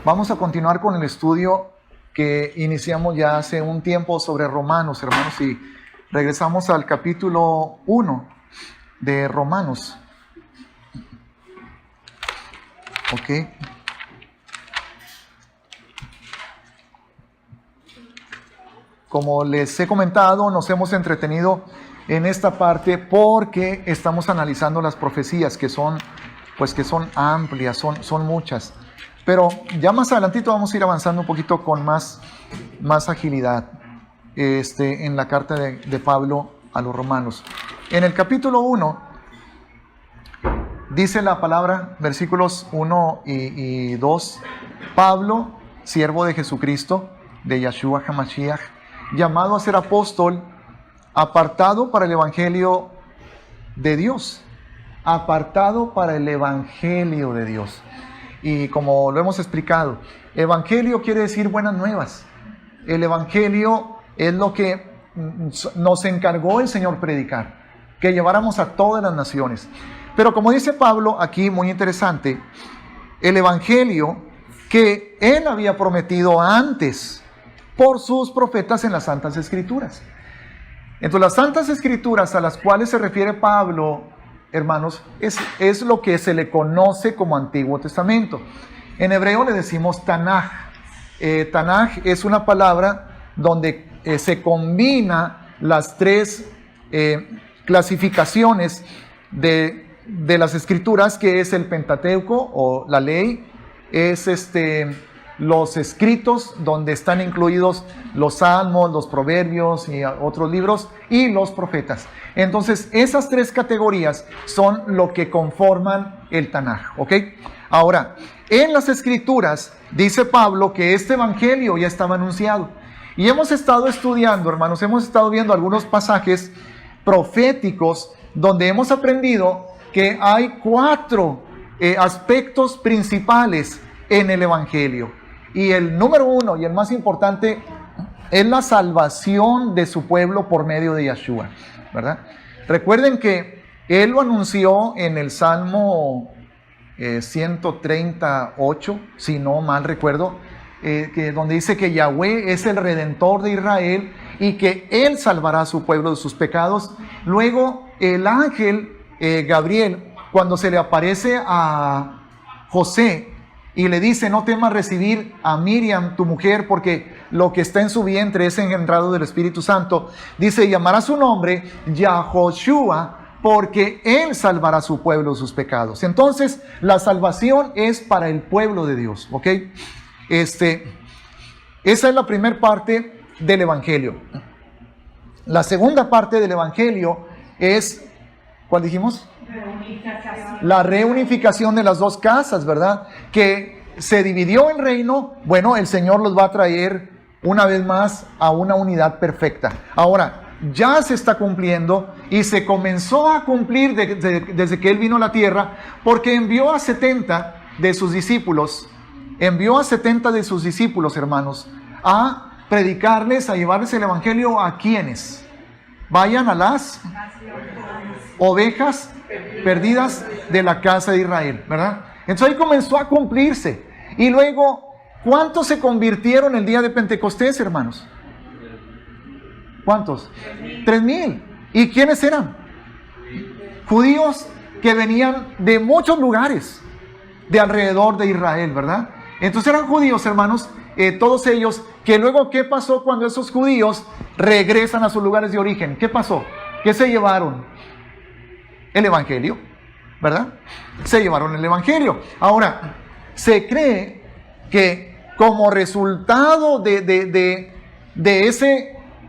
Vamos a continuar con el estudio que iniciamos ya hace un tiempo sobre Romanos, hermanos, y regresamos al capítulo 1 de Romanos. Ok. Como les he comentado, nos hemos entretenido en esta parte porque estamos analizando las profecías que son amplias, son muchas. Pero ya más adelantito vamos a ir avanzando un poquito con más agilidad en la carta de Pablo a los romanos. En el capítulo 1 dice la palabra, versículos 1 y 2, Pablo, siervo de Jesucristo, de Yahshua HaMashiach, llamado a ser apóstol, apartado para el evangelio de Dios. Apartado para el evangelio de Dios. Y como lo hemos explicado, evangelio quiere decir buenas nuevas. El evangelio es lo que nos encargó el Señor predicar, que lleváramos a todas las naciones. Pero como dice Pablo aquí, muy interesante, el evangelio que él había prometido antes por sus profetas en las Santas Escrituras. Entonces las Santas Escrituras a las cuales se refiere Pablo, hermanos, es lo que se le conoce como Antiguo Testamento. En hebreo le decimos Tanaj. Tanaj es una palabra donde se combina las tres clasificaciones de las Escrituras, que es el Pentateuco o la ley, es los escritos donde están incluidos los salmos, los proverbios y otros libros, y los profetas. Entonces esas tres categorías son lo que conforman el Tanaj, ¿ok? Ahora, en las Escrituras dice Pablo que este evangelio ya estaba anunciado, y hemos estado estudiando, hermanos, hemos estado viendo algunos pasajes proféticos donde hemos aprendido que hay 4 aspectos principales en el evangelio. Y el número 1 y el más importante es la salvación de su pueblo por medio de Yahshua, ¿verdad? Recuerden que él lo anunció en el Salmo 138, si no mal recuerdo, donde dice que Yahweh es el Redentor de Israel y que él salvará a su pueblo de sus pecados. Luego el ángel Gabriel, cuando se le aparece a José y le dice: no temas recibir a Miriam, tu mujer, porque lo que está en su vientre es engendrado del Espíritu Santo. Dice: llamará su nombre Yahoshua, porque él salvará a su pueblo de sus pecados. Entonces, la salvación es para el pueblo de Dios, ¿ok? Esa es la primera parte del evangelio. La segunda parte del evangelio es, ¿cuál dijimos? La reunificación de las dos casas, ¿verdad? Que se dividió el reino. Bueno, el Señor los va a traer una vez más a una unidad perfecta. Ahora, ya se está cumpliendo y se comenzó a cumplir desde que Él vino a la tierra, porque envió a 70 de sus discípulos, hermanos, a predicarles, a llevarles el evangelio a quienes vayan a las ovejas perdidas de la casa de Israel, ¿verdad? Entonces ahí comenzó a cumplirse. Y luego, ¿cuántos se convirtieron el día de Pentecostés, hermanos? ¿Cuántos? 3,000. ¿Y quiénes eran? Judíos que venían de muchos lugares de alrededor de Israel, ¿verdad? Entonces eran judíos, hermanos, todos ellos, que luego, ¿qué pasó cuando esos judíos regresan a sus lugares de origen? ¿Qué pasó? ¿Qué se llevaron? El evangelio, ¿verdad? Se llevaron el evangelio. Ahora, se cree que como resultado de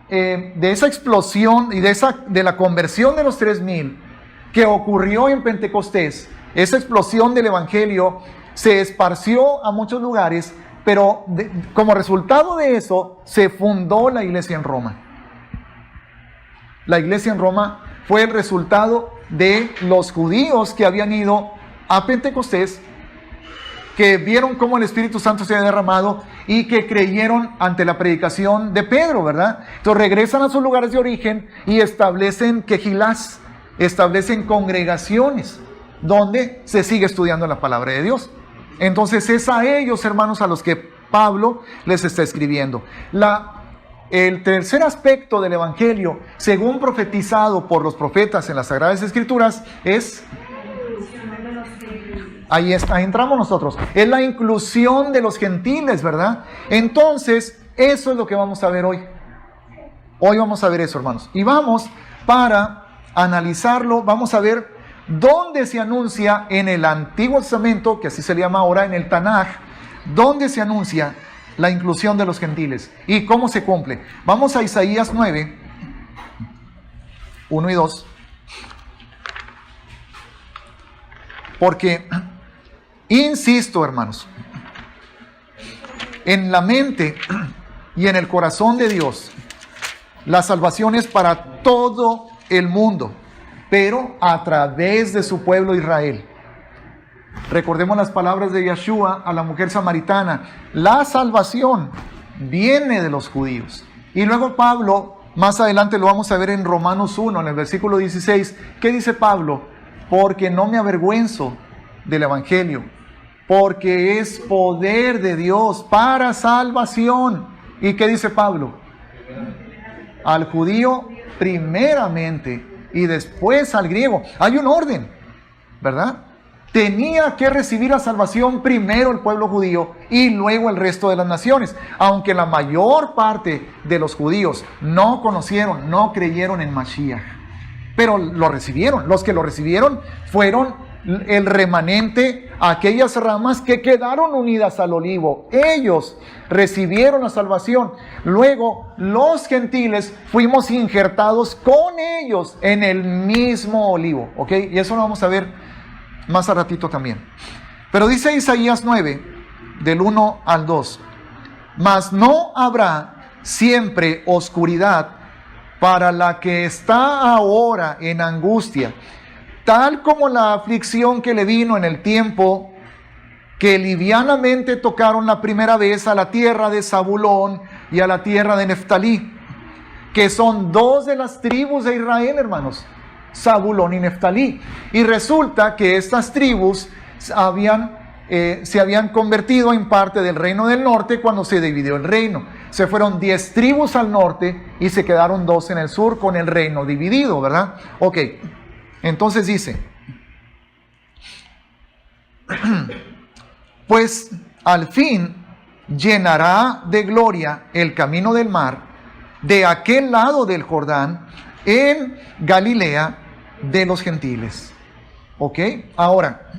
esa explosión y de la conversión de los 3,000 que ocurrió en Pentecostés, esa explosión del evangelio se esparció a muchos lugares, pero como resultado de eso se fundó la iglesia en Roma. La iglesia en Roma fue el resultado de los judíos que habían ido a Pentecostés, que vieron cómo el Espíritu Santo se había derramado y que creyeron ante la predicación de Pedro, ¿verdad? Entonces regresan a sus lugares de origen y establecen quejilás, establecen congregaciones donde se sigue estudiando la palabra de Dios. Entonces es a ellos, hermanos, a los que Pablo les está escribiendo. El tercer aspecto del Evangelio, según profetizado por los profetas en las Sagradas Escrituras, es... Ahí entramos nosotros. Es la inclusión de los gentiles, ¿verdad? Entonces, eso es lo que vamos a ver hoy. Hoy vamos a ver eso, hermanos. Y vamos, para analizarlo, vamos a ver dónde se anuncia en el Antiguo Testamento, que así se le llama ahora, en el Tanaj, dónde se anuncia la inclusión de los gentiles y cómo se cumple. Vamos a Isaías 9, 1 y 2. Porque, insisto, hermanos, en la mente y en el corazón de Dios, la salvación es para todo el mundo, pero a través de su pueblo Israel. Recordemos las palabras de Yeshua a la mujer samaritana. La salvación viene de los judíos. Y luego Pablo, más adelante lo vamos a ver en Romanos 1, en el versículo 16. ¿Qué dice Pablo? Porque no me avergüenzo del evangelio, porque es poder de Dios para salvación. ¿Y qué dice Pablo? Al judío primeramente y después al griego. Hay un orden, ¿verdad? Tenía que recibir la salvación primero el pueblo judío y luego el resto de las naciones. Aunque la mayor parte de los judíos no conocieron, no creyeron en Mashiach. Pero lo recibieron. Los que lo recibieron fueron el remanente, aquellas ramas que quedaron unidas al olivo. Ellos recibieron la salvación. Luego los gentiles fuimos injertados con ellos en el mismo olivo. ¿Ok? Y eso lo vamos a ver más a ratito también. Pero dice Isaías 9, del 1 al 2. Mas no habrá siempre oscuridad para la que está ahora en angustia, tal como la aflicción que le vino en el tiempo que livianamente tocaron la primera vez a la tierra de Zabulón y a la tierra de Neftalí, que son dos de las tribus de Israel, hermanos. Zabulón y Neftalí. Y resulta que estas tribus se habían convertido en parte del reino del norte cuando se dividió el reino. Se fueron 10 tribus al norte y se quedaron 2 en el sur con el reino dividido, ¿verdad? Ok, entonces dice, pues al fin llenará de gloria el camino del mar de aquel lado del Jordán en Galilea de los gentiles. ¿Ok? Ahora,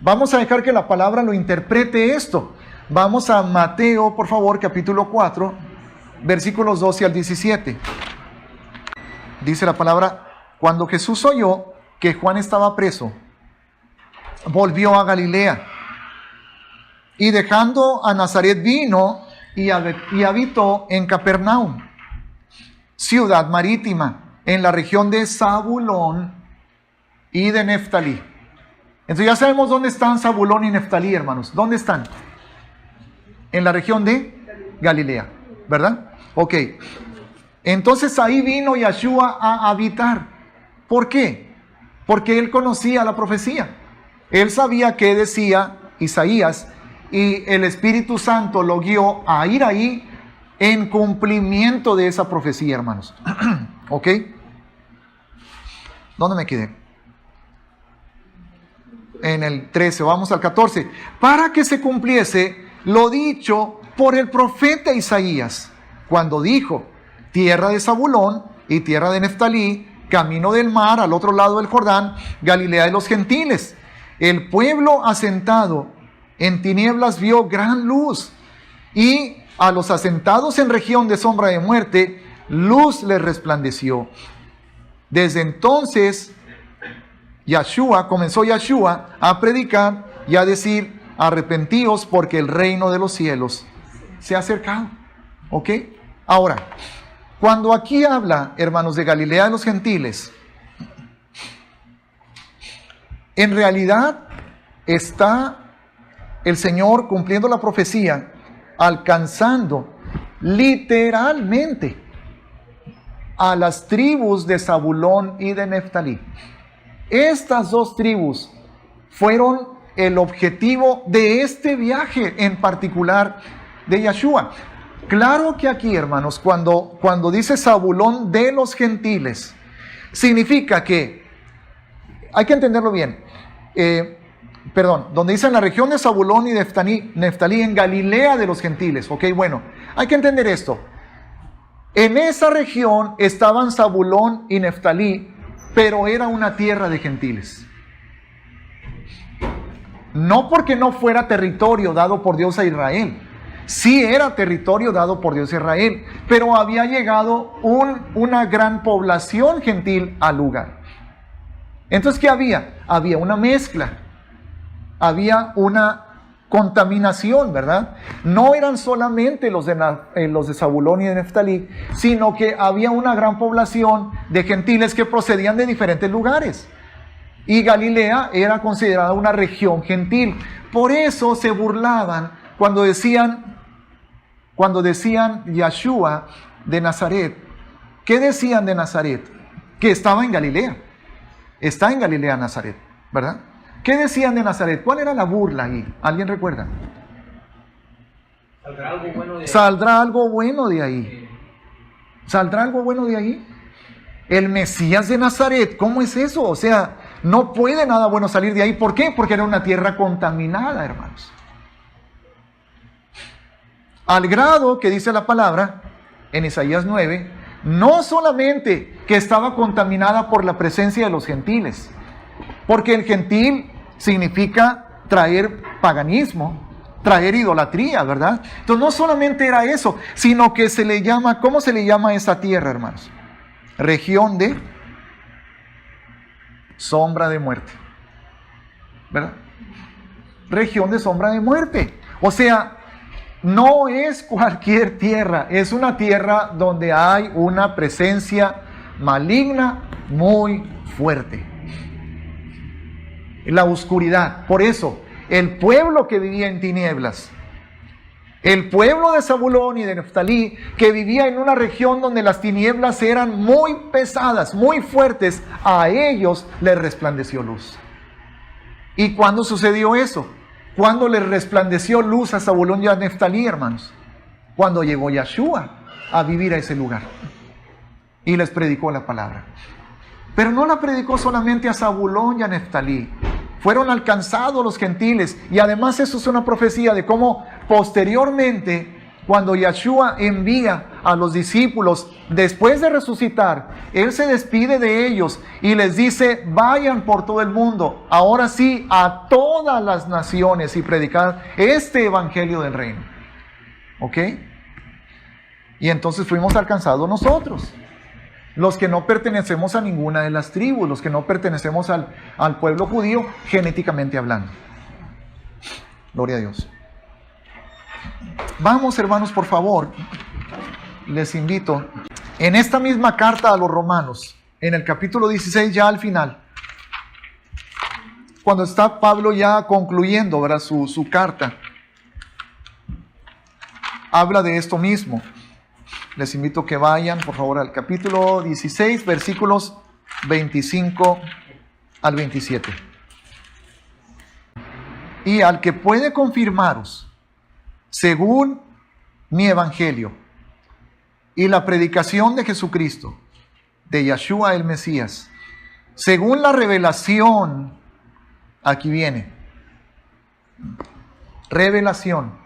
vamos a dejar que la palabra lo interprete esto. Vamos a Mateo, por favor, capítulo 4, versículos 12 al 17. Dice la palabra, cuando Jesús oyó que Juan estaba preso, volvió a Galilea, y dejando a Nazaret vino y habitó en Capernaum, ciudad marítima, en la región de Zabulón y de Neftalí. Entonces ya sabemos dónde están Zabulón y Neftalí, hermanos. ¿Dónde están? En la región de Galilea, ¿verdad? Ok. Entonces ahí vino Yeshua a habitar. ¿Por qué? Porque él conocía la profecía. Él sabía qué decía Isaías y el Espíritu Santo lo guió a ir ahí en cumplimiento de esa profecía, hermanos. ¿Ok? ¿Dónde me quedé? En el 13, vamos al 14. Para que se cumpliese lo dicho por el profeta Isaías, cuando dijo, tierra de Zabulón y tierra de Neftalí, camino del mar al otro lado del Jordán, Galilea de los gentiles. El pueblo asentado en tinieblas vio gran luz, y a los asentados en región de sombra de muerte, luz les resplandeció. Desde entonces, comenzó Yeshua a predicar y a decir, arrepentíos porque el reino de los cielos se ha acercado. ¿Ok? Ahora, cuando aquí habla, hermanos, de Galilea de los gentiles, en realidad está el Señor cumpliendo la profecía, alcanzando literalmente a las tribus de Zabulón y de Neftalí. Estas dos tribus fueron el objetivo de este viaje en particular de Yeshua? Claro que aquí, hermanos, cuando dice Zabulón de los gentiles, significa que, hay que entenderlo bien, donde dice en la región de Zabulón y Neftalí, en Galilea de los gentiles. Ok, bueno, hay que entender esto. En esa región estaban Zabulón y Neftalí, pero era una tierra de gentiles. No porque no fuera territorio dado por Dios a Israel. Sí era territorio dado por Dios a Israel, pero había llegado una gran población gentil al lugar. Entonces, ¿qué había? Había una mezcla. Había una contaminación, ¿verdad? No eran solamente los de Zabulón y de Neftalí, sino que había una gran población de gentiles que procedían de diferentes lugares. Y Galilea era considerada una región gentil. Por eso se burlaban cuando decían Yeshua de Nazaret. ¿Qué decían de Nazaret? Que estaba en Galilea. Está en Galilea Nazaret, ¿verdad? ¿Qué decían de Nazaret? ¿Cuál era la burla ahí? ¿Alguien recuerda? ¿Saldrá algo bueno de ahí? ¿Saldrá algo bueno de ahí? ¿Saldrá algo bueno de ahí? El Mesías de Nazaret, ¿cómo es eso? O sea, no puede nada bueno salir de ahí. ¿Por qué? Porque era una tierra contaminada, hermanos. Al grado que dice la palabra en Isaías 9, no solamente que estaba contaminada por la presencia de los gentiles, porque el gentil significa traer paganismo, traer idolatría, ¿verdad? Entonces no solamente era eso, sino que se le llama, ¿cómo se le llama a esa tierra, hermanos? Región de sombra de muerte, ¿verdad? Región de sombra de muerte. O sea, no es cualquier tierra, es una tierra donde hay una presencia maligna muy fuerte. La oscuridad. Por eso, el pueblo que vivía en tinieblas, el pueblo de Zabulón y de Neftalí, que vivía en una región donde las tinieblas eran muy pesadas, muy fuertes, a ellos les resplandeció luz. ¿Y cuándo sucedió eso? ¿Cuándo les resplandeció luz a Zabulón y a Neftalí, hermanos? Cuando llegó Yeshua a vivir a ese lugar y les predicó la palabra. Pero no la predicó solamente a Zabulón y a Neftalí. Fueron alcanzados los gentiles. Y además eso es una profecía de cómo posteriormente, cuando Yeshua envía a los discípulos, después de resucitar, Él se despide de ellos y les dice, vayan por todo el mundo, ahora sí, a todas las naciones y predicar este evangelio del reino. ¿Ok? Y entonces fuimos alcanzados nosotros. Los que no pertenecemos a ninguna de las tribus, los que no pertenecemos al pueblo judío, genéticamente hablando. Gloria a Dios. Vamos, hermanos, por favor, les invito, en esta misma carta a los romanos, en el capítulo 16, ya al final, cuando está Pablo ya concluyendo, ¿verdad?, su carta, habla de esto mismo. Les invito que vayan, por favor, al capítulo 16, versículos 25 al 27. Y al que puede confirmaros, según mi evangelio y la predicación de Jesucristo, de Yeshua el Mesías, según la revelación, aquí viene, revelación.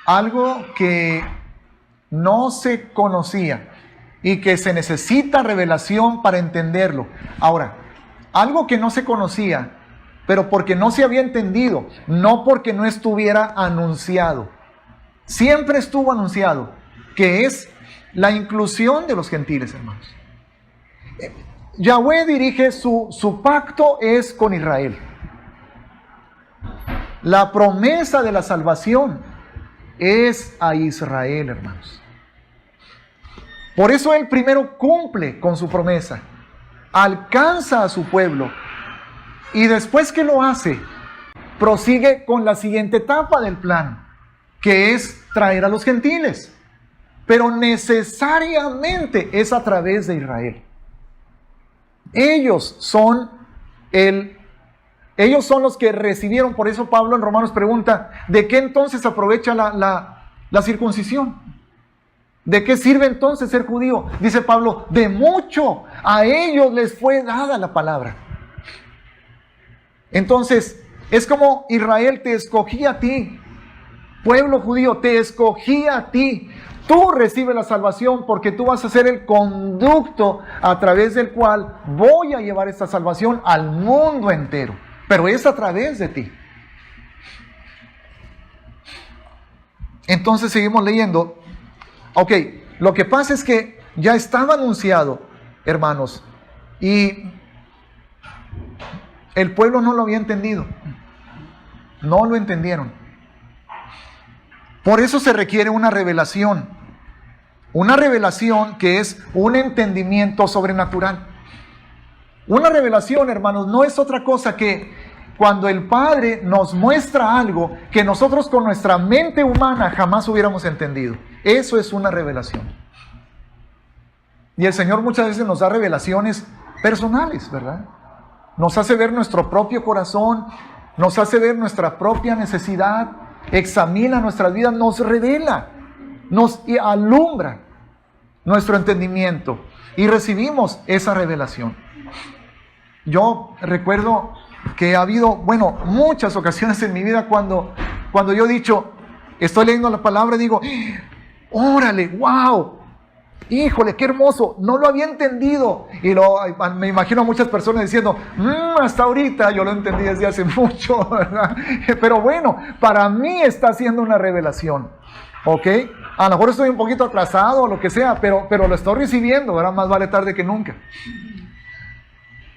Algo que no se conocía y que se necesita revelación para entenderlo. Ahora, algo que no se conocía, pero porque no se había entendido, no porque no estuviera anunciado. Siempre estuvo anunciado, que es la inclusión de los gentiles, hermanos. Yahweh dirige su pacto es con Israel. La promesa de la salvación es a Israel, hermanos. Por eso Él primero cumple con su promesa, alcanza a su pueblo, y después que lo hace, prosigue con la siguiente etapa del plan, que es traer a los gentiles. Pero necesariamente es a través de Israel. Ellos son el Ellos son los que recibieron. Por eso Pablo en Romanos pregunta, ¿de qué entonces aprovecha la circuncisión? ¿De qué sirve entonces ser judío? Dice Pablo, de mucho. A ellos les fue dada la palabra. Entonces, es como Israel te escogía a ti. Pueblo judío, te escogía a ti. Tú recibes la salvación porque tú vas a ser el conducto a través del cual voy a llevar esta salvación al mundo entero. Pero es a través de ti. Entonces seguimos leyendo. Ok, lo que pasa es que ya estaba anunciado, hermanos, y el pueblo no lo había entendido. No lo entendieron. Por eso se requiere una revelación. Una revelación que es un entendimiento sobrenatural. Una revelación, hermanos, no es otra cosa que cuando el Padre nos muestra algo que nosotros con nuestra mente humana jamás hubiéramos entendido. Eso es una revelación. Y el Señor muchas veces nos da revelaciones personales, ¿verdad? Nos hace ver nuestro propio corazón, nos hace ver nuestra propia necesidad, examina nuestras vidas, nos revela, nos alumbra nuestro entendimiento y recibimos esa revelación. Yo recuerdo que ha habido, muchas ocasiones en mi vida cuando yo he dicho, estoy leyendo la palabra y digo, órale, wow, híjole, qué hermoso, no lo había entendido. Y me imagino a muchas personas diciendo, hasta ahorita yo lo entendí desde hace mucho, ¿verdad? Pero bueno, para mí está siendo una revelación, ¿ok? A lo mejor estoy un poquito atrasado o lo que sea, pero lo estoy recibiendo, ¿verdad? Más vale tarde que nunca.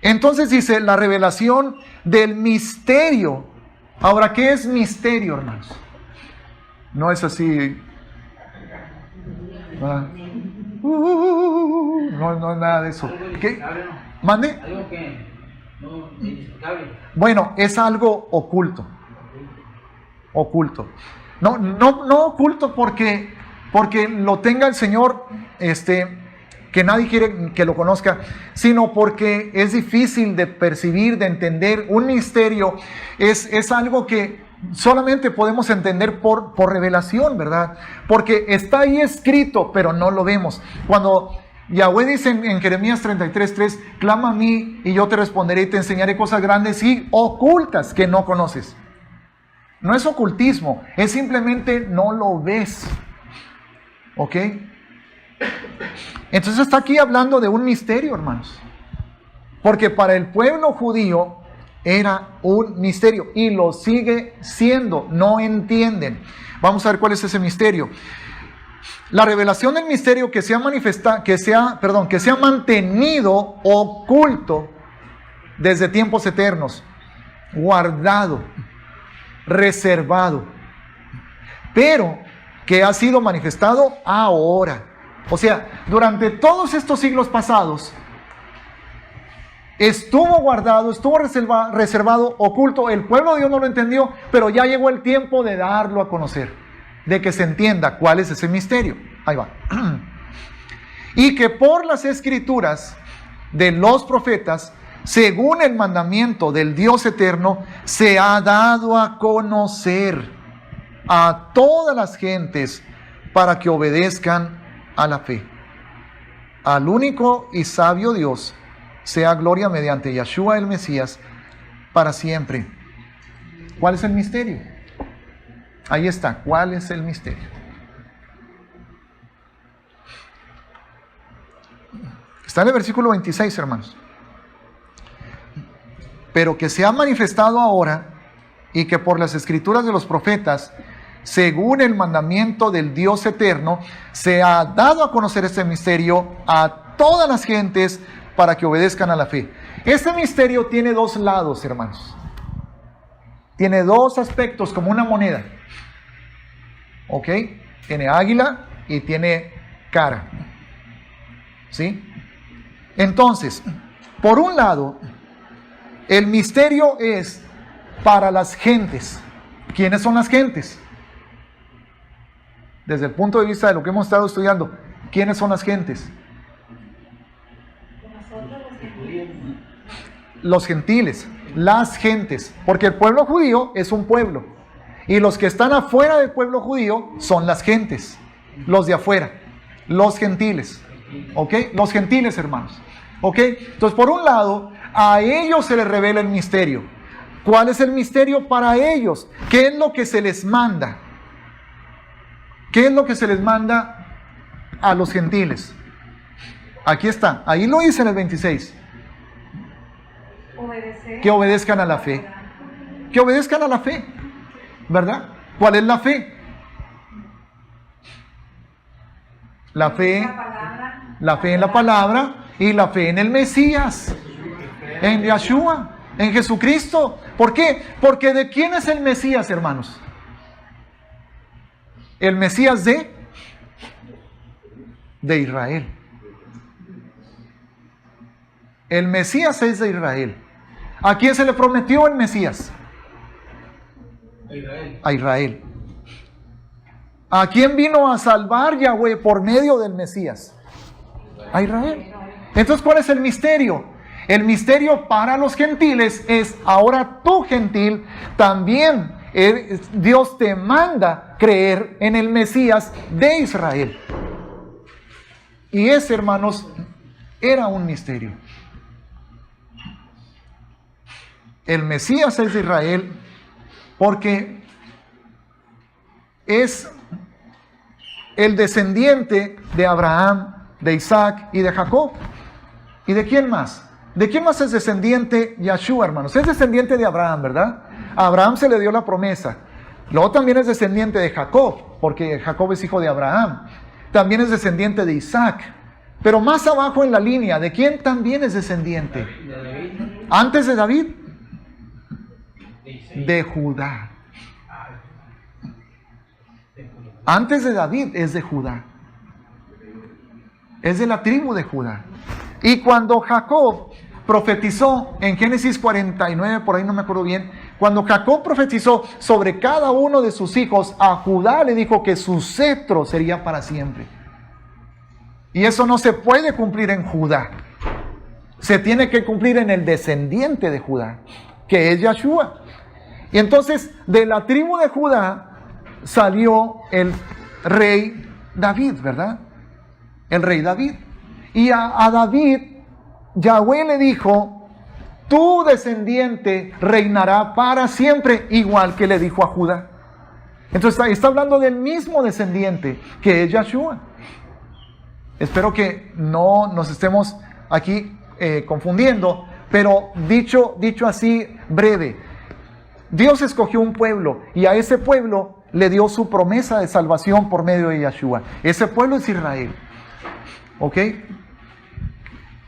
Entonces dice, la revelación del misterio. Ahora, ¿qué es misterio, hermanos? No es así. No es nada de eso. ¿Qué? ¿Mande? Algo que no es inexplicable. Bueno, es algo oculto. Oculto. No oculto porque lo tenga el Señor, que nadie quiere que lo conozca, sino porque es difícil de percibir, de entender. Un misterio es algo que solamente podemos entender por revelación, ¿verdad? Porque está ahí escrito, pero no lo vemos. Cuando Yahweh dice en Jeremías 33:3, clama a mí y yo te responderé y te enseñaré cosas grandes y ocultas que no conoces. No es ocultismo, es simplemente no lo ves. ¿Ok? Entonces está aquí hablando de un misterio, hermanos. Porque para el pueblo judío era un misterio y lo sigue siendo, no entienden. Vamos a ver cuál es ese misterio. La revelación del misterio que se ha mantenido oculto desde tiempos eternos, guardado, reservado, pero que ha sido manifestado ahora. O sea, durante todos estos siglos pasados, estuvo guardado, estuvo reservado, oculto. El pueblo de Dios no lo entendió, pero ya llegó el tiempo de darlo a conocer, de que se entienda cuál es ese misterio. Ahí va. Y que por las escrituras de los profetas, según el mandamiento del Dios eterno, se ha dado a conocer a todas las gentes para que obedezcan a la fe. Al único y sabio Dios sea gloria mediante Yeshua el Mesías para siempre. ¿Cuál es el misterio? Ahí está. ¿Cuál es el misterio? Está en el versículo 26, hermanos. Pero que se ha manifestado ahora y que por las escrituras de los profetas, según el mandamiento del Dios eterno, se ha dado a conocer este misterio a todas las gentes para que obedezcan a la fe. Este misterio tiene dos lados, hermanos. Tiene dos aspectos, como una moneda. ¿Ok? Tiene águila y tiene cara. ¿Sí? Entonces, por un lado, el misterio es para las gentes. ¿Quiénes son las gentes? Desde el punto de vista de lo que hemos estado estudiando, ¿quiénes son las gentes? Los gentiles. las gentes, porque el pueblo judío es un pueblo, y los que están afuera del pueblo judío son las gentes, los de afuera, los gentiles, ¿ok? Los gentiles, hermanos, ¿ok? Entonces, por un lado, a ellos se les revela el misterio. ¿Cuál es el misterio para ellos? ¿Qué es lo que se les manda? ¿Qué es lo que se les manda a los gentiles? Aquí está, ahí lo dice en el 26. Que obedezcan a la fe. Que obedezcan a la fe, ¿verdad? ¿Cuál es la fe? La fe en la palabra y la fe en el Mesías, en Yeshua, en Jesucristo. ¿Por qué? Porque ¿de quién es el Mesías, hermanos? El Mesías de Israel. El Mesías es de Israel. ¿A quién se le prometió el Mesías? A Israel. ¿A quién vino a salvar Yahweh por medio del Mesías? A Israel. Entonces, ¿cuál es el misterio? El misterio para los gentiles es, ahora tú, gentil, también Dios te manda creer en el Mesías de Israel. Y ese, hermanos, era un misterio. El Mesías es de Israel porque es el descendiente de Abraham, de Isaac y de Jacob. ¿Y de quién más? ¿De quién más es descendiente Yeshua, hermanos? Es descendiente de Abraham, ¿verdad? A Abraham se le dio la promesa. Luego también es descendiente de Jacob, porque Jacob es hijo de Abraham. También es descendiente de Isaac. Pero más abajo en la línea, ¿de quién también es descendiente? Antes de David, de Judá. Antes de David es de Judá. Es de la tribu de Judá. Y cuando Jacob profetizó en Génesis 49, por ahí no me acuerdo bien, cuando Jacob profetizó sobre cada uno de sus hijos, a Judá le dijo que su cetro sería para siempre. Y eso no se puede cumplir en Judá. Se tiene que cumplir en el descendiente de Judá, que es Yeshua. Y entonces, de la tribu de Judá salió el rey David, ¿verdad? El rey David. Y a David, Yahweh le dijo, tu descendiente reinará para siempre, igual que le dijo a Judá. Entonces está hablando del mismo descendiente, que es Yeshua. Espero que no nos estemos aquí confundiendo, pero dicho así breve, Dios escogió un pueblo y a ese pueblo le dio su promesa de salvación por medio de Yeshua. Ese pueblo es Israel. ¿Ok?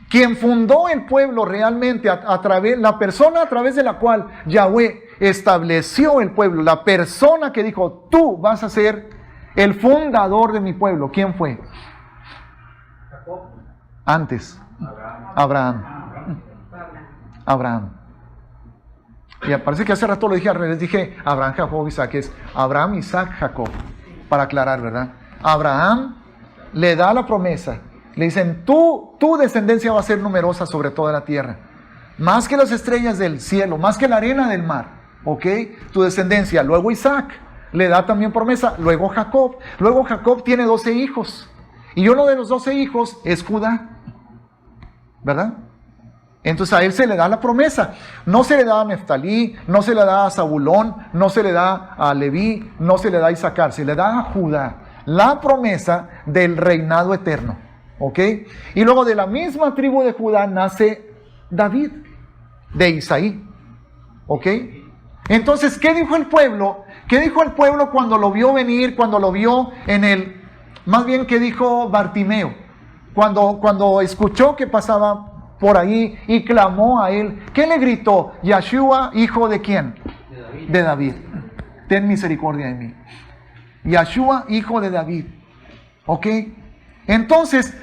Quien fundó el pueblo realmente, la persona a través de la cual Yahweh estableció el pueblo, la persona que dijo, tú vas a ser el fundador de mi pueblo, ¿quién fue? Antes, Abraham. Y parece que hace rato lo dije al revés, dije Abraham, Jacob, Isaac, es Abraham, Isaac, Jacob, para aclarar, ¿verdad? Abraham le da la promesa, le dicen, tu descendencia va a ser numerosa sobre toda la tierra, más que las estrellas del cielo, más que la arena del mar, ¿ok? Tu descendencia. Luego Isaac le da también promesa, luego Jacob tiene 12 hijos, y uno de los 12 hijos es Judá, ¿verdad? Entonces a él se le da la promesa. No se le da a Neftalí, no se le da a Zabulón, no se le da a Leví, no se le da a Isaacar, se le da a Judá la promesa del reinado eterno. ¿Ok? Y luego de la misma tribu de Judá nace David, de Isaí. ¿Ok? Entonces, ¿qué dijo el pueblo? ¿Qué dijo el pueblo cuando lo vio venir, cuando lo vio más bien, ¿qué dijo Bartimeo? Cuando escuchó que pasaba por ahí y clamó a él, ¿qué le gritó? Yeshua, hijo de ¿quién? De David. Ten misericordia de mí. Yeshua, hijo de David. ¿Ok? Entonces,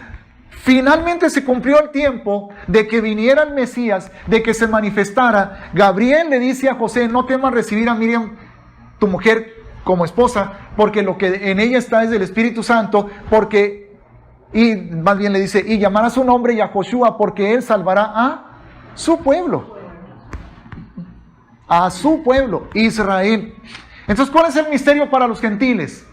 finalmente se cumplió el tiempo de que viniera el Mesías, de que se manifestara. Gabriel le dice a José, no temas recibir a Miriam, tu mujer, como esposa, porque lo que en ella está es del Espíritu Santo, y más bien le dice, y llamará su nombre Yahoshua, porque él salvará a su pueblo. a su pueblo, Israel. Entonces, ¿cuál es el misterio para los gentiles?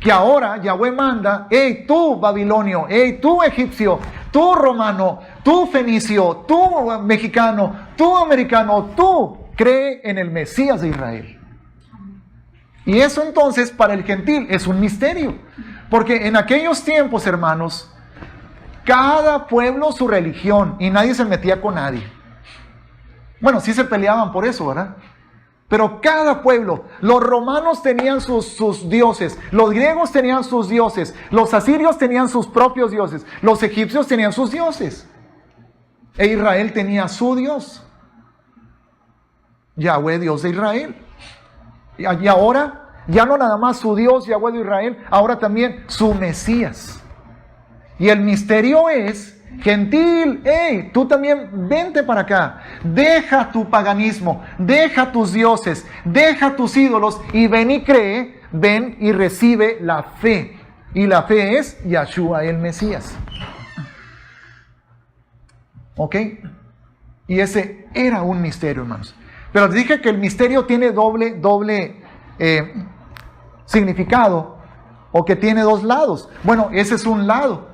Que ahora Yahweh manda, hey tú babilonio, hey tú egipcio, tú romano, tú fenicio, tú mexicano, tú americano, tú cree en el Mesías de Israel. Y eso entonces para el gentil es un misterio. Porque en aquellos tiempos, hermanos, cada pueblo su religión y nadie se metía con nadie. Bueno, sí se peleaban por eso, ¿verdad? Pero cada pueblo, los romanos tenían sus dioses, los griegos tenían sus dioses, los asirios tenían sus propios dioses, los egipcios tenían sus dioses. E Israel tenía su Dios, Yahweh, Dios de Israel. Y ahora, ya no nada más su Dios, Yahweh de Israel, ahora también su Mesías. Y el misterio es, gentil, hey, tú también vente para acá, deja tu paganismo, deja tus dioses, deja tus ídolos y ven y cree, ven y recibe la fe. Y la fe es Yahshua el Mesías. ¿Ok? Y ese era un misterio, hermanos. Pero les dije que el misterio tiene doble significado, o que tiene dos lados. Bueno, ese es un lado.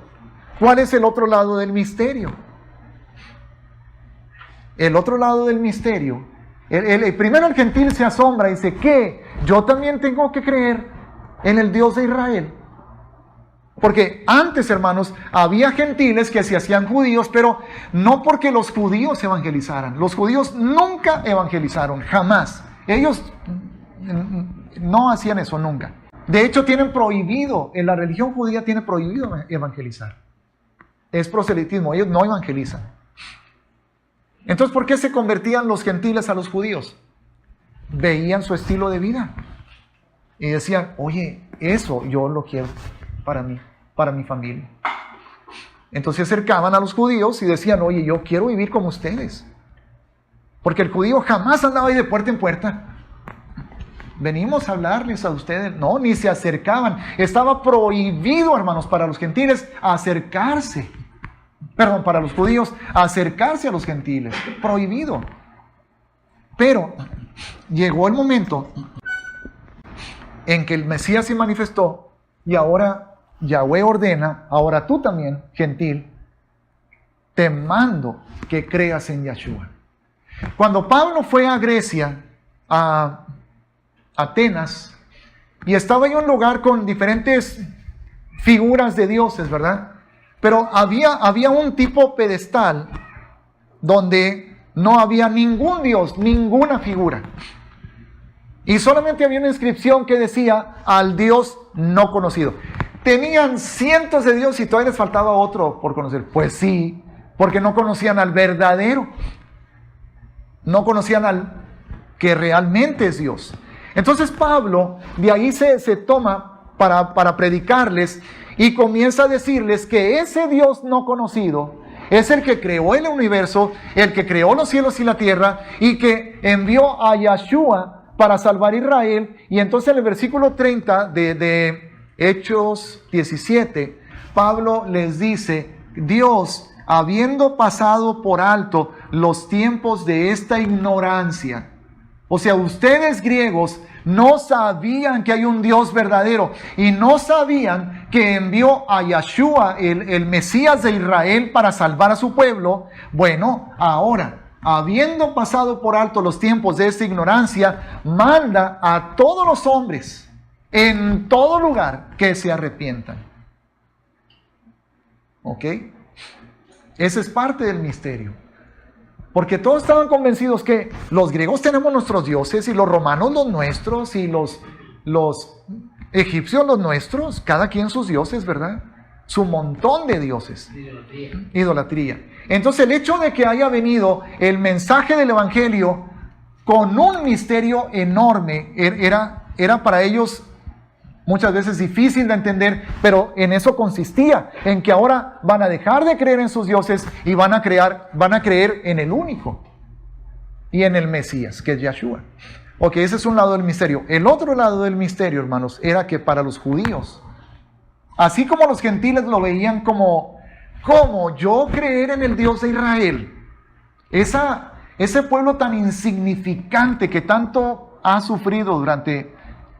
¿Cuál es el otro lado del misterio? El otro lado del misterio, primero el gentil se asombra y dice, ¿qué? Yo también tengo que creer en el Dios de Israel. Porque antes, hermanos, había gentiles que se hacían judíos, pero no porque los judíos evangelizaran. Los judíos nunca evangelizaron, jamás. Ellos no hacían eso nunca. De hecho, tienen prohibido, en la religión judía tiene prohibido evangelizar. Es proselitismo, ellos no evangelizan. Entonces, ¿por qué se convertían los gentiles a los judíos? Veían su estilo de vida y decían, oye, eso yo lo quiero para mí, para mi familia. Entonces se acercaban a los judíos y decían, oye, yo quiero vivir como ustedes. Porque el judío jamás andaba ahí de puerta en puerta. Venimos a hablarles a ustedes. No, ni se acercaban. Estaba prohibido, hermanos, para los gentiles acercarse. Perdón, para los judíos acercarse a los gentiles. Prohibido. Pero llegó el momento en que el Mesías se manifestó y ahora Yahweh ordena, ahora tú también, gentil, te mando que creas en Yahshua. Cuando Pablo fue a Grecia, a Atenas, y estaba en un lugar con diferentes figuras de dioses, ¿verdad? Pero había un tipo pedestal donde no había ningún dios, ninguna figura. Y solamente había una inscripción que decía al Dios no conocido. Tenían cientos de dioses y todavía les faltaba otro por conocer. Pues sí, porque no conocían al verdadero. No conocían al que realmente es Dios. Entonces Pablo de ahí se toma para predicarles y comienza a decirles que ese Dios no conocido es el que creó el universo, el que creó los cielos y la tierra y que envió a Yahshua para salvar a Israel. Y entonces en el versículo 30 de Hechos 17, Pablo les dice, Dios, habiendo pasado por alto los tiempos de esta ignorancia, o sea, ustedes griegos no sabían que hay un Dios verdadero y no sabían que envió a Yahshua, el Mesías de Israel, para salvar a su pueblo. Bueno, ahora, habiendo pasado por alto los tiempos de esta ignorancia, manda a todos los hombres en todo lugar que se arrepientan. ¿Ok? Ese es parte del misterio. Porque todos estaban convencidos que los griegos tenemos nuestros dioses y los romanos los nuestros y los egipcios los nuestros, cada quien sus dioses, ¿verdad? Su montón de dioses. Idolatría. Entonces el hecho de que haya venido el mensaje del evangelio con un misterio enorme era para ellos muchas veces difícil de entender, pero en eso consistía, en que ahora van a dejar de creer en sus dioses y van a creer en el único y en el Mesías, que es Yahshua. Ok, ese es un lado del misterio. El otro lado del misterio, hermanos, era que para los judíos, así como los gentiles lo veían como yo creer en el Dios de Israel, esa ese pueblo tan insignificante que tanto ha sufrido durante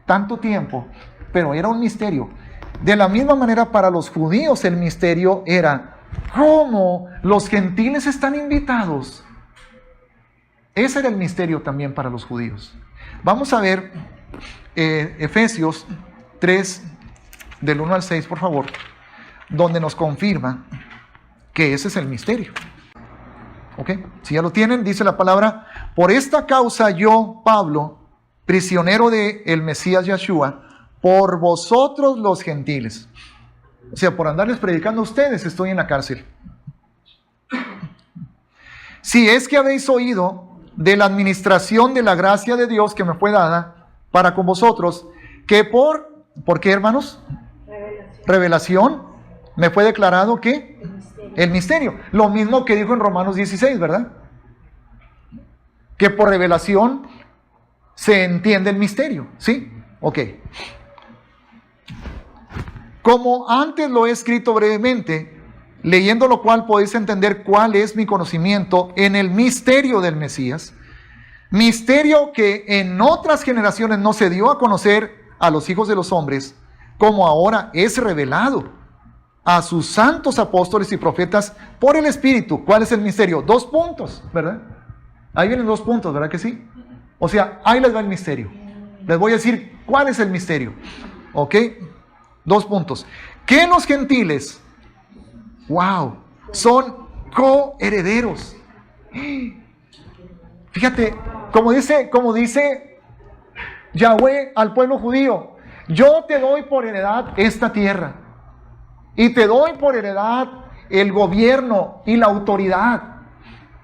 tanto tiempo, pero era un misterio. De la misma manera para los judíos el misterio era cómo los gentiles están invitados. Ese era el misterio también para los judíos. Vamos a ver Efesios 3, del 1 al 6, por favor, donde nos confirma que ese es el misterio. ¿Ok? Si ya lo tienen, dice la palabra: por esta causa yo, Pablo, prisionero de el Mesías Yeshua, por vosotros los gentiles. O sea, por andarles predicando a ustedes, estoy en la cárcel. Si es que habéis oído de la administración de la gracia de Dios que me fue dada para con vosotros, que ¿por qué, hermanos? Revelación me fue declarado que el misterio. Lo mismo que dijo en Romanos 16, ¿verdad? Que por revelación se entiende el misterio, ¿sí? Ok. Como antes lo he escrito brevemente, leyendo lo cual podéis entender cuál es mi conocimiento en el misterio del Mesías, misterio que en otras generaciones no se dio a conocer a los hijos de los hombres, como ahora es revelado a sus santos apóstoles y profetas por el Espíritu. ¿Cuál es el misterio? 2 puntos, ¿verdad? Ahí vienen 2 puntos, ¿verdad que sí? O sea, ahí les va el misterio. Les voy a decir cuál es el misterio. ¿Ok? 2 puntos. Que los gentiles, wow, son coherederos. Fíjate, como dice Yahweh al pueblo judío: yo te doy por heredad esta tierra, y te doy por heredad el gobierno y la autoridad,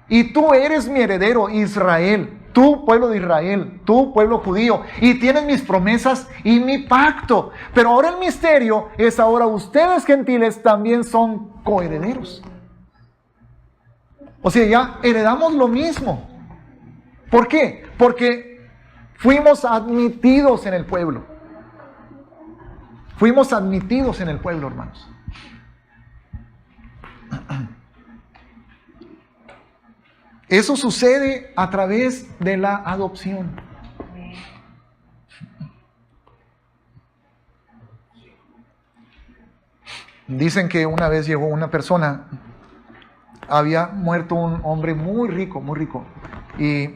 y tú eres mi heredero, Israel, tú pueblo de Israel, tú pueblo judío, y tienes mis promesas y mi pacto. Pero ahora el misterio es: ahora ustedes gentiles también son coherederos. O sea, ya heredamos lo mismo. ¿Por qué? Porque fuimos admitidos en el pueblo. Fuimos admitidos en el pueblo, hermanos. Eso sucede a través de la adopción. Dicen que una vez llegó una persona, había muerto un hombre muy rico, y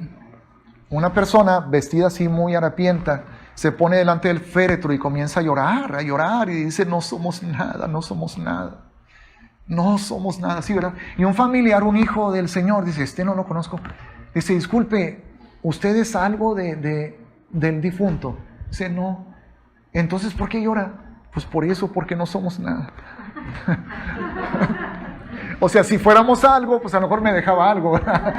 una persona vestida así muy harapienta se pone delante del féretro y comienza a llorar y dice: no somos nada, no somos nada. No somos nada, sí, ¿verdad? Y un familiar, un hijo del Señor, dice: no lo conozco. Dice: disculpe, ¿usted es algo del difunto? Dice: no. Entonces, ¿por qué llora? Pues por eso, porque no somos nada. O sea, si fuéramos algo, pues a lo mejor me dejaba algo, ¿verdad?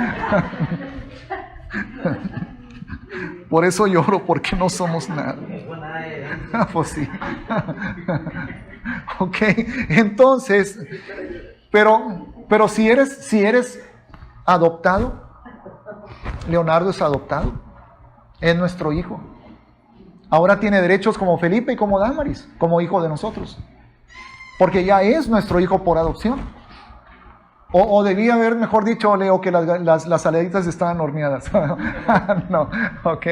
Por eso lloro, porque no somos nada. Pues sí. Ok, entonces, pero si eres adoptado, Leonardo es adoptado, es nuestro hijo. Ahora tiene derechos como Felipe y como Damaris, como hijo de nosotros, porque ya es nuestro hijo por adopción. O debía haber, mejor dicho, Leo, que las saladitas estaban horneadas. No, ok.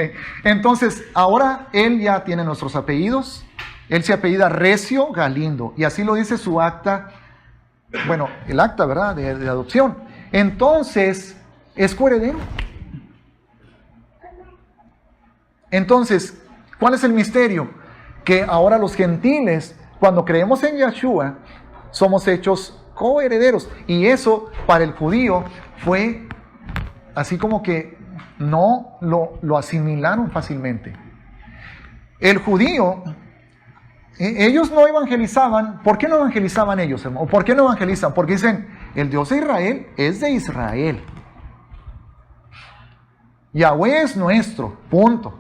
Entonces, ahora él ya tiene nuestros apellidos. Él se apellida Recio Galindo, y así lo dice su acta, bueno, el acta, ¿verdad?, de adopción. Entonces, es coheredero. Entonces, ¿cuál es el misterio? Que ahora los gentiles, cuando creemos en Yeshua, somos hechos coherederos. Y eso para el judío fue así como que no lo asimilaron fácilmente. El judío, ellos no evangelizaban. ¿Por qué no evangelizaban ellos, hermano? ¿Por qué no evangelizan? Porque dicen: el Dios de Israel es de Israel. Yahweh es nuestro, punto.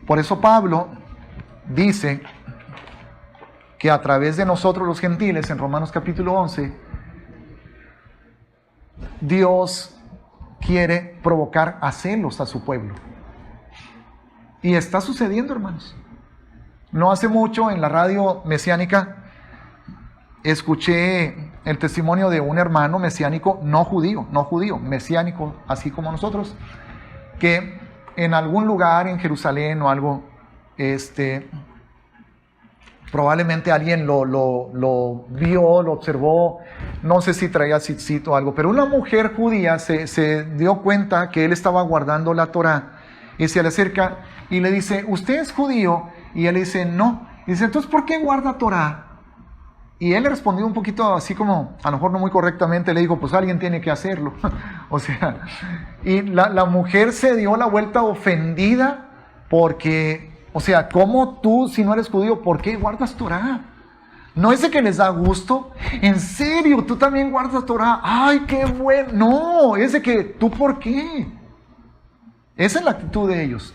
Por eso Pablo dice que a través de nosotros los gentiles, en Romanos capítulo 11, Dios quiere provocar a celos a su pueblo. Y está sucediendo, hermanos. No hace mucho en la radio mesiánica escuché el testimonio de un hermano mesiánico no judío, mesiánico, así como nosotros, que en algún lugar en Jerusalén o algo, probablemente alguien lo vio, lo observó, no sé si traía tzitzit o algo, pero una mujer judía se dio cuenta que él estaba guardando la Torá y se le acerca y le dice, ¿usted es judío? Y él le dice, no. Y dice, entonces, ¿por qué guarda Torá? Y él le respondió un poquito así como, a lo mejor no muy correctamente, le dijo, pues alguien tiene que hacerlo. O sea, y la mujer se dio la vuelta ofendida porque, o sea, ¿cómo tú, si no eres judío, por qué guardas Torá? ¿No es de que les da gusto? ¿En serio? ¿Tú también guardas Torá? ¡Ay, qué bueno! No, es de que, ¿tú por qué? Esa es la actitud de ellos.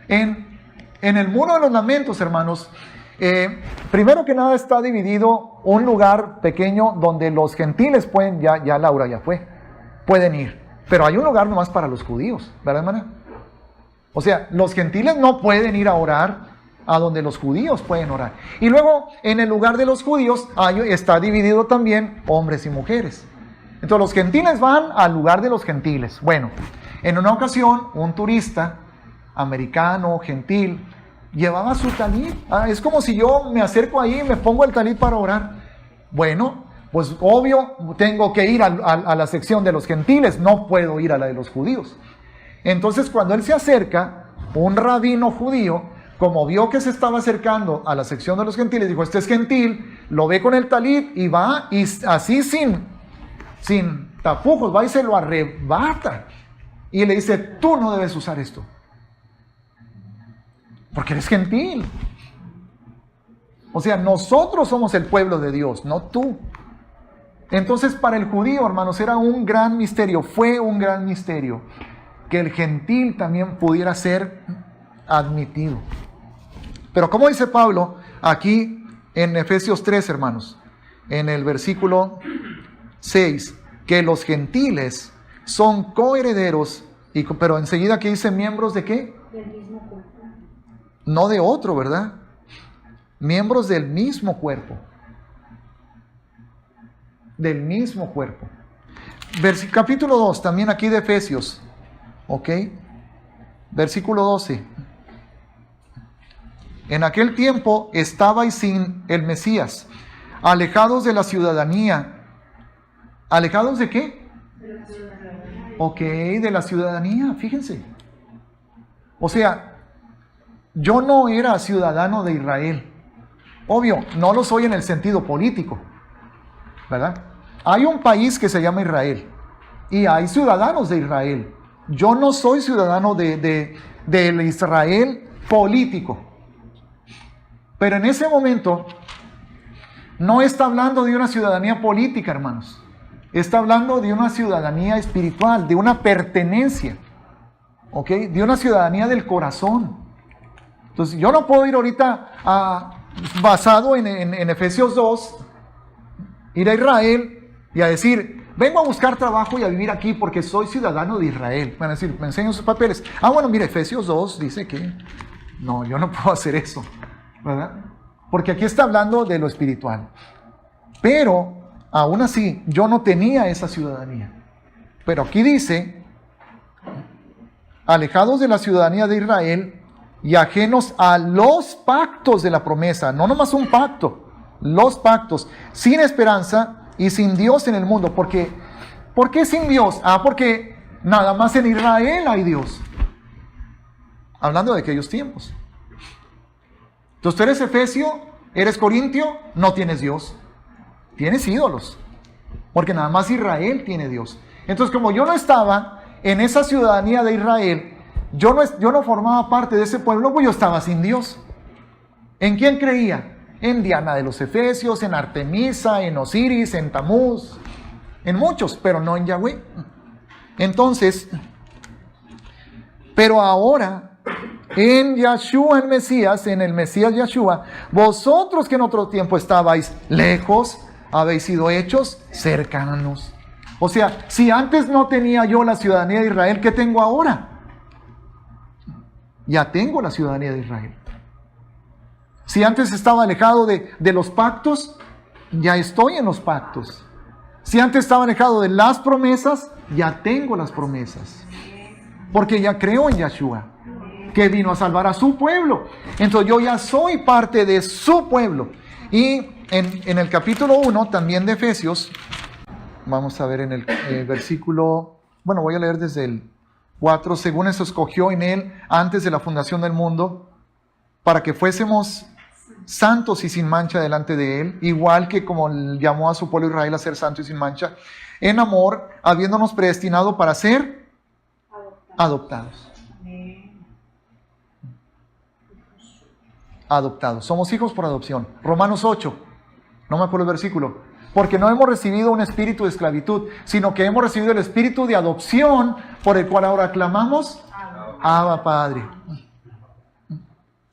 En el Muro de los Lamentos, hermanos, primero que nada está dividido un lugar pequeño donde los gentiles pueden, ya Laura ya fue, pueden ir. Pero hay un lugar nomás para los judíos, ¿verdad, hermana? O sea, los gentiles no pueden ir a orar a donde los judíos pueden orar. Y luego, en el lugar de los judíos, está dividido también hombres y mujeres. Entonces, los gentiles van al lugar de los gentiles. Bueno, en una ocasión, un turista americano, gentil, llevaba su talit. Es como si yo me acerco ahí y me pongo el talit para orar. Bueno, pues obvio, tengo que ir a la sección de los gentiles, no puedo ir a la de los judíos. Entonces, cuando él se acerca, un rabino judío, como vio que se estaba acercando a la sección de los gentiles, dijo, este es gentil, lo ve con el talit y va, y así sin tapujos, va y se lo arrebata. Y le dice, tú no debes usar esto, porque eres gentil. O sea, nosotros somos el pueblo de Dios, no tú. Entonces, para el judío, hermanos, era un gran misterio, fue un gran misterio, que el gentil también pudiera ser admitido. Pero como dice Pablo aquí en Efesios 3, hermanos, en el versículo 6, que los gentiles son coherederos, pero enseguida que dice miembros de ¿qué? Del mismo cuerpo. No de otro, ¿verdad? Miembros del mismo cuerpo. Del mismo cuerpo. Capítulo 2, también aquí de Efesios. ¿Ok? Versículo 12. En aquel tiempo estabais sin el Mesías, alejados de la ciudadanía. ¿Alejados de qué? De la ciudadanía. Ok, de la ciudadanía, fíjense. O sea, yo no era ciudadano de Israel. Obvio, no lo soy en el sentido político, ¿verdad? Hay un país que se llama Israel y hay ciudadanos de Israel. Yo no soy ciudadano del Israel político. Pero en ese momento no está hablando de una ciudadanía política, hermanos. Está hablando de una ciudadanía espiritual, de una pertenencia, ¿ok? De una ciudadanía del corazón. Entonces, yo no puedo ir ahorita basado en Efesios 2, ir a Israel y a decir, vengo a buscar trabajo y a vivir aquí porque soy ciudadano de Israel. Van a decir, me enseñan sus papeles. Bueno, mira, Efesios 2 dice que no, yo no puedo hacer eso, ¿verdad? Porque aquí está hablando de lo espiritual. Pero, aún así, yo no tenía esa ciudadanía. Pero aquí dice, alejados de la ciudadanía de Israel y ajenos a los pactos de la promesa. No nomás un pacto, los pactos, sin esperanza y sin Dios en el mundo. ¿Por qué sin Dios? Porque nada más en Israel hay Dios. Hablando de aquellos tiempos. Entonces tú eres efesio, eres corintio, no tienes Dios. Tienes ídolos. Porque nada más Israel tiene Dios. Entonces, como yo no estaba en esa ciudadanía de Israel, yo no formaba parte de ese pueblo, pues yo estaba sin Dios. ¿En quién creía? En Diana de los Efesios, en Artemisa, en Osiris, en Tamuz, en muchos, pero no en Yahweh. Entonces, pero ahora, en Yahshua, en el Mesías Yahshua, vosotros que en otro tiempo estabais lejos, habéis sido hechos cercanos. O sea, si antes no tenía yo la ciudadanía de Israel, ¿qué tengo ahora? Ya tengo la ciudadanía de Israel. Si antes estaba alejado de los pactos, ya estoy en los pactos. Si antes estaba alejado de las promesas, ya tengo las promesas. Porque ya creo en Yeshua, que vino a salvar a su pueblo. Entonces yo ya soy parte de su pueblo. Y en el capítulo 1 también de Efesios, vamos a ver en el versículo, bueno, voy a leer desde el 4, según eso escogió en él antes de la fundación del mundo, para que fuésemos santos y sin mancha delante de él, igual que como llamó a su pueblo Israel a ser santo y sin mancha, en amor, habiéndonos predestinado para ser adoptados. Adoptados. Somos hijos por adopción. Romanos 8, no me acuerdo el versículo. Porque no hemos recibido un espíritu de esclavitud, sino que hemos recibido el espíritu de adopción, por el cual ahora clamamos, Abba Padre.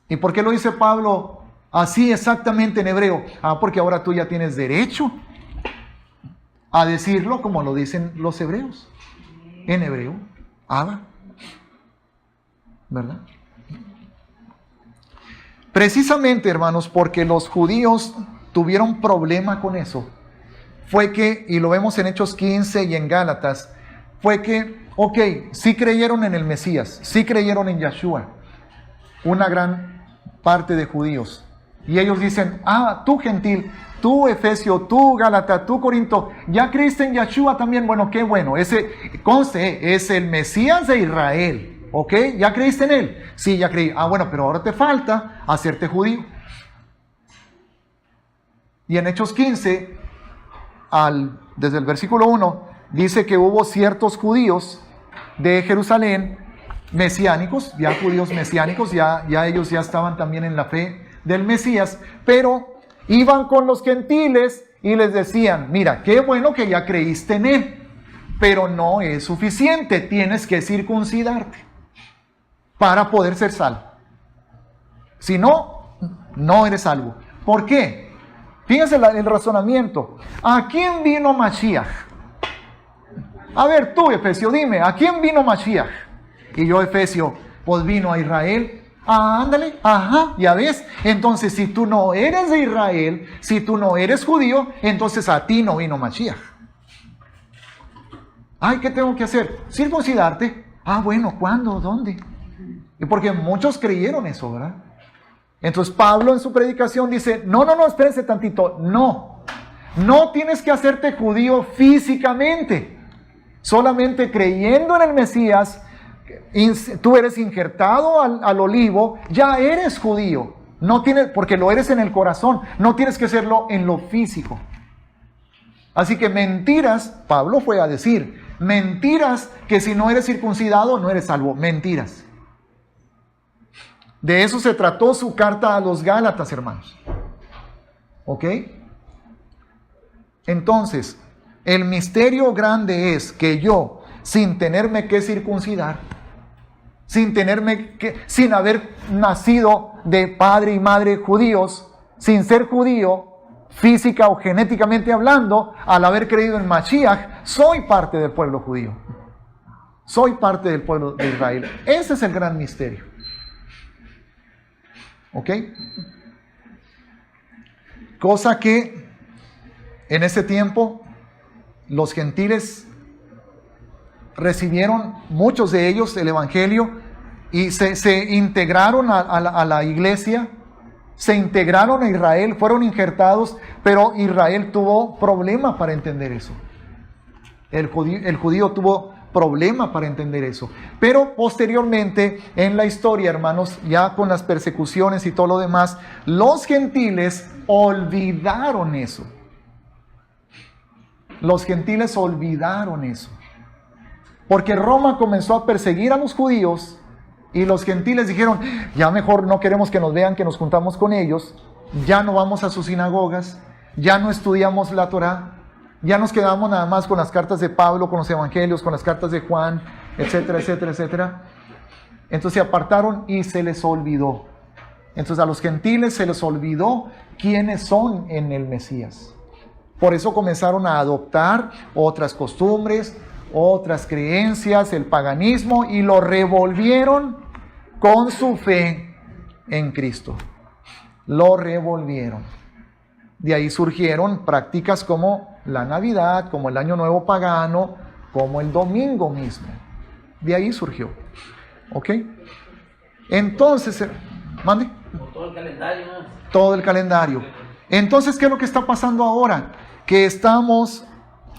¿Y por qué lo dice Pablo así exactamente en hebreo? Porque ahora tú ya tienes derecho a decirlo como lo dicen los hebreos. En hebreo, Abba. ¿Verdad? Precisamente, hermanos, porque los judíos tuvieron problema con eso, fue que, y lo vemos en Hechos 15 y en Gálatas, fue que, ok, sí creyeron en el Mesías, sí creyeron en Yeshua, una gran parte de judíos. Y ellos dicen, tú gentil, tú Efesio, tú Gálata, tú Corinto, ¿ya creíste en Yeshua también? Bueno, qué bueno, ese, conste, es el Mesías de Israel, ¿ok? ¿Ya creíste en él? Sí, ya creí. Bueno, pero ahora te falta hacerte judío. Y en Hechos 15, desde el versículo 1, dice que hubo ciertos judíos de Jerusalén, mesiánicos, ya judíos mesiánicos, ya ellos ya estaban también en la fe del Mesías, pero iban con los gentiles y les decían, mira, qué bueno que ya creíste en él, pero no es suficiente, tienes que circuncidarte para poder ser salvo. Si no, no eres salvo. ¿Por qué? Fíjense el razonamiento. ¿A quién vino Mashiach? A ver, tú, Efesio, dime, ¿a quién vino Mashiach? Y yo, Efesio, pues vino a Israel. Ándale, ya ves. Entonces, si tú no eres de Israel, si tú no eres judío, entonces a ti no vino Mashiach. ¿Qué tengo que hacer? Circuncidarte. Bueno, ¿cuándo? ¿Dónde? Y porque muchos creyeron eso, ¿verdad? Entonces Pablo en su predicación dice, no, espérense tantito, no tienes que hacerte judío físicamente, solamente creyendo en el Mesías, tú eres injertado al olivo, ya eres judío, no tienes, porque lo eres en el corazón, no tienes que hacerlo en lo físico. Así que mentiras, Pablo fue a decir, mentiras que si no eres circuncidado no eres salvo, mentiras. De eso se trató su carta a los Gálatas, hermanos. ¿Ok? Entonces, el misterio grande es que yo, sin tenerme que circuncidar, sin haber nacido de padre y madre judíos, sin ser judío, física o genéticamente hablando, al haber creído en Mashiach, soy parte del pueblo judío. Soy parte del pueblo de Israel. Ese es el gran misterio. ¿Ok? Cosa que en ese tiempo los gentiles recibieron, muchos de ellos, el evangelio y se integraron a la iglesia, se integraron a Israel, fueron injertados, pero Israel tuvo problema para entender eso. El judío tuvo problema para entender eso. Pero posteriormente en la historia, hermanos, ya con las persecuciones y todo lo demás, los gentiles olvidaron eso. Los gentiles olvidaron eso. Porque Roma comenzó a perseguir a los judíos y los gentiles dijeron, ya mejor no queremos que nos vean que nos juntamos con ellos, ya no vamos a sus sinagogas, ya no estudiamos la Torá, ya nos quedamos nada más con las cartas de Pablo, con los evangelios, con las cartas de Juan, etcétera, etcétera, etcétera. Entonces se apartaron y se les olvidó. Entonces a los gentiles se les olvidó quiénes son en el Mesías. Por eso comenzaron a adoptar otras costumbres, otras creencias, el paganismo, y lo revolvieron con su fe en Cristo. Lo revolvieron. De ahí surgieron prácticas como la Navidad, como el Año Nuevo pagano, como el domingo mismo. De ahí surgió. ¿Ok? Entonces, mande. Todo el calendario. Todo el calendario. Entonces, ¿qué es lo que está pasando ahora? Que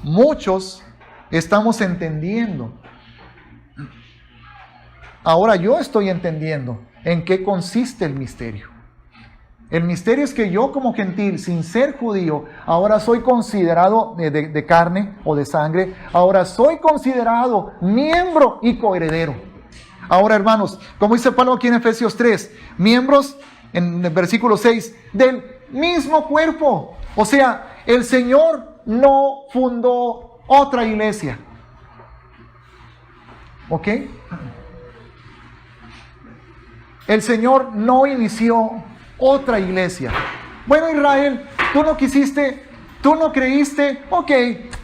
muchos estamos entendiendo. Ahora yo estoy entendiendo en qué consiste el misterio. El misterio es que yo como gentil, sin ser judío, ahora soy considerado de carne o de sangre, ahora soy considerado miembro y coheredero. Ahora, hermanos, como dice Pablo aquí en Efesios 3, miembros, en el versículo 6, del mismo cuerpo. O sea, el Señor no fundó otra iglesia. ¿Ok? El Señor no inició otra iglesia. Bueno, Israel, tú no quisiste, tú no creíste, ok,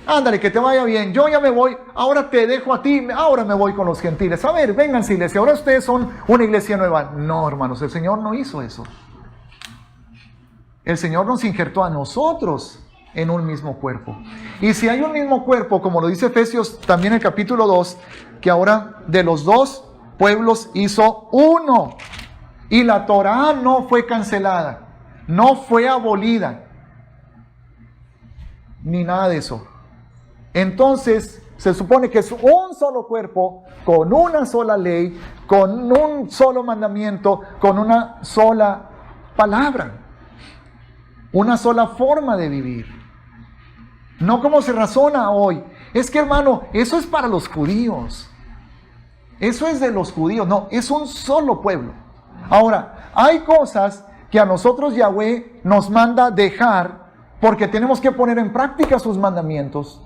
ándale, que te vaya bien, yo ya me voy, ahora te dejo a ti, ahora me voy con los gentiles. A ver, vénganse iglesia, ahora ustedes son una iglesia nueva. No, hermanos, el Señor no hizo eso. El Señor nos injertó a nosotros en un mismo cuerpo. Y si hay un mismo cuerpo, como lo dice Efesios también en el capítulo 2, que ahora de los dos pueblos hizo uno. Y la Torá no fue cancelada, no fue abolida, ni nada de eso. Entonces, se supone que es un solo cuerpo, con una sola ley, con un solo mandamiento, con una sola palabra, una sola forma de vivir. No como se razona hoy. Es que, hermano, eso es para los judíos. Eso es de los judíos. No, es un solo pueblo. Ahora, hay cosas que a nosotros Yahweh nos manda dejar porque tenemos que poner en práctica sus mandamientos.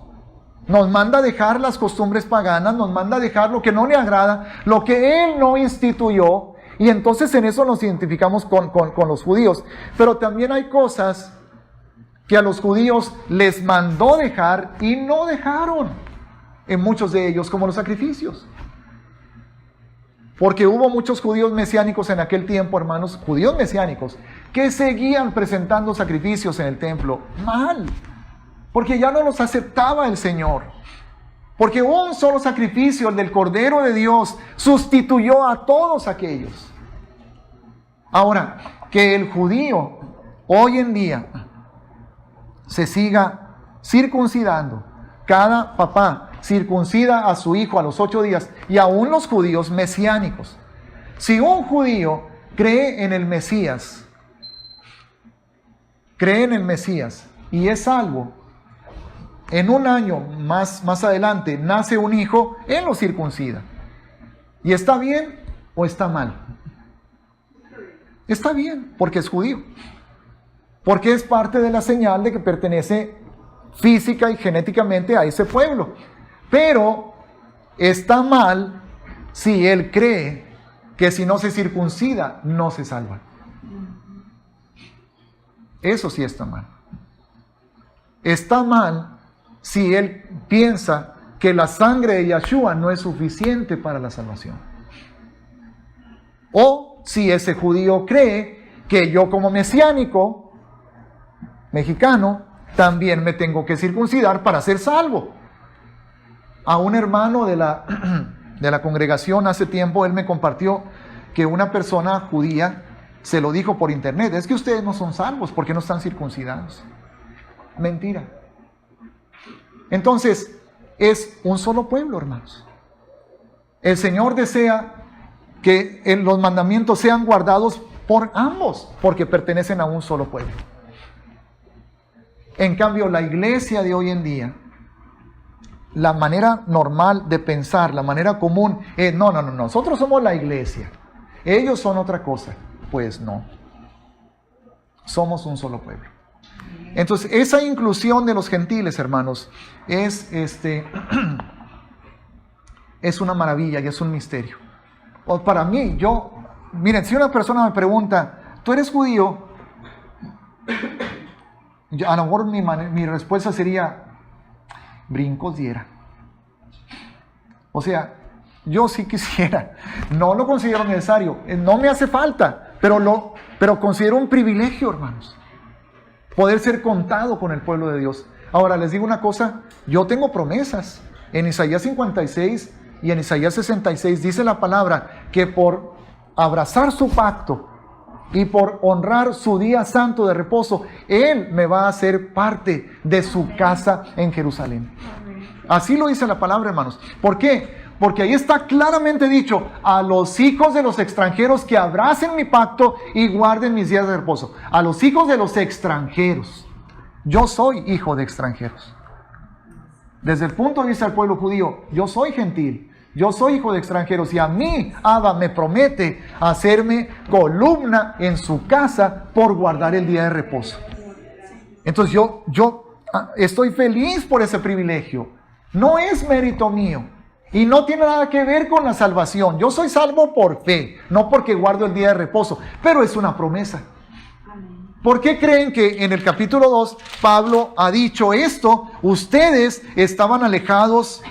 Nos manda dejar las costumbres paganas, nos manda dejar lo que no le agrada, lo que Él no instituyó, y entonces en eso nos identificamos con los judíos. Pero también hay cosas que a los judíos les mandó dejar y no dejaron, en muchos de ellos, como los sacrificios. Porque hubo muchos judíos mesiánicos en aquel tiempo, hermanos, judíos mesiánicos, que seguían presentando sacrificios en el templo. Mal. Porque ya no los aceptaba el Señor. Porque un solo sacrificio, el del Cordero de Dios, sustituyó a todos aquellos. Ahora, que el judío hoy en día se siga circuncidando, cada papá circuncida a su hijo a los 8 días, y aún los judíos mesiánicos. Si un judío cree en el Mesías y es salvo, en un año más adelante nace un hijo, él lo circuncida. ¿Y está bien o está mal? Está bien, porque es judío. Porque es parte de la señal de que pertenece física y genéticamente a ese pueblo. Pero está mal si él cree que si no se circuncida, no se salva. Eso sí está mal. Está mal si él piensa que la sangre de Yahshua no es suficiente para la salvación. O si ese judío cree que yo como mesiánico, mexicano, también me tengo que circuncidar para ser salvo. A un hermano de la congregación hace tiempo, él me compartió que una persona judía se lo dijo por internet: es que ustedes no son salvos porque no están circuncidados. Mentira. Entonces, es un solo pueblo, hermanos. El Señor desea que los mandamientos sean guardados por ambos, porque pertenecen a un solo pueblo. En cambio, la iglesia de hoy en día, la manera normal de pensar, la manera común es: no, nosotros somos la iglesia, ellos son otra cosa. Pues no, somos un solo pueblo. Entonces, esa inclusión de los gentiles, hermanos, es una maravilla y es un misterio. O para mí, miren, si una persona me pregunta: ¿tú eres judío? A lo mejor mi respuesta sería: brincos diera. O sea, yo sí quisiera, no lo considero necesario, no me hace falta, pero considero un privilegio, hermanos. poder ser contado con el pueblo de Dios. Ahora les digo una cosa, yo tengo promesas. En Isaías 56 y en Isaías 66 dice la palabra que por abrazar su pacto y por honrar su día santo de reposo, Él me va a hacer parte de su casa en Jerusalén. Así lo dice la palabra, hermanos. ¿Por qué? Porque ahí está claramente dicho, a los hijos de los extranjeros que abracen mi pacto y guarden mis días de reposo. A los hijos de los extranjeros. Yo soy hijo de extranjeros. Desde el punto de vista del pueblo judío, yo soy gentil, yo soy hijo de extranjeros y a mí Abba me promete hacerme columna en su casa por guardar el día de reposo. Entonces yo estoy feliz por ese privilegio. No es mérito mío y no tiene nada que ver con la salvación. Yo soy salvo por fe, no porque guardo el día de reposo, pero es una promesa. ¿Por qué creen que en el capítulo 2 Pablo ha dicho esto? Ustedes estaban alejados,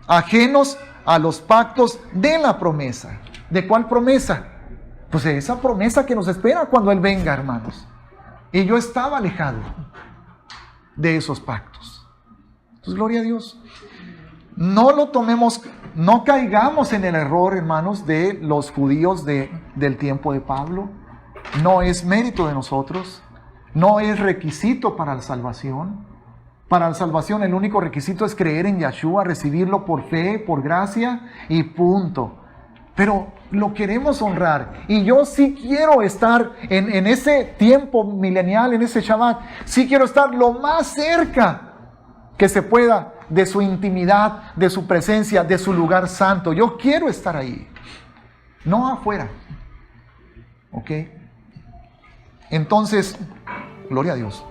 ajenos a los pactos de la promesa. ¿De cuál promesa? Pues de esa promesa que nos espera cuando Él venga, hermanos. Y yo estaba alejado de esos pactos. Entonces, gloria a Dios. No lo tomemos, no caigamos en el error, hermanos, de los judíos del tiempo de Pablo. No es mérito de nosotros, no es requisito para la salvación. Para la salvación el único requisito es creer en Yahshua, recibirlo por fe, por gracia y punto. Pero lo queremos honrar y yo sí quiero estar en ese tiempo milenial, en ese Shabbat, sí quiero estar lo más cerca que se pueda de su intimidad, de su presencia, de su lugar santo. Yo quiero estar ahí, no afuera. ¿Ok? Entonces, gloria a Dios.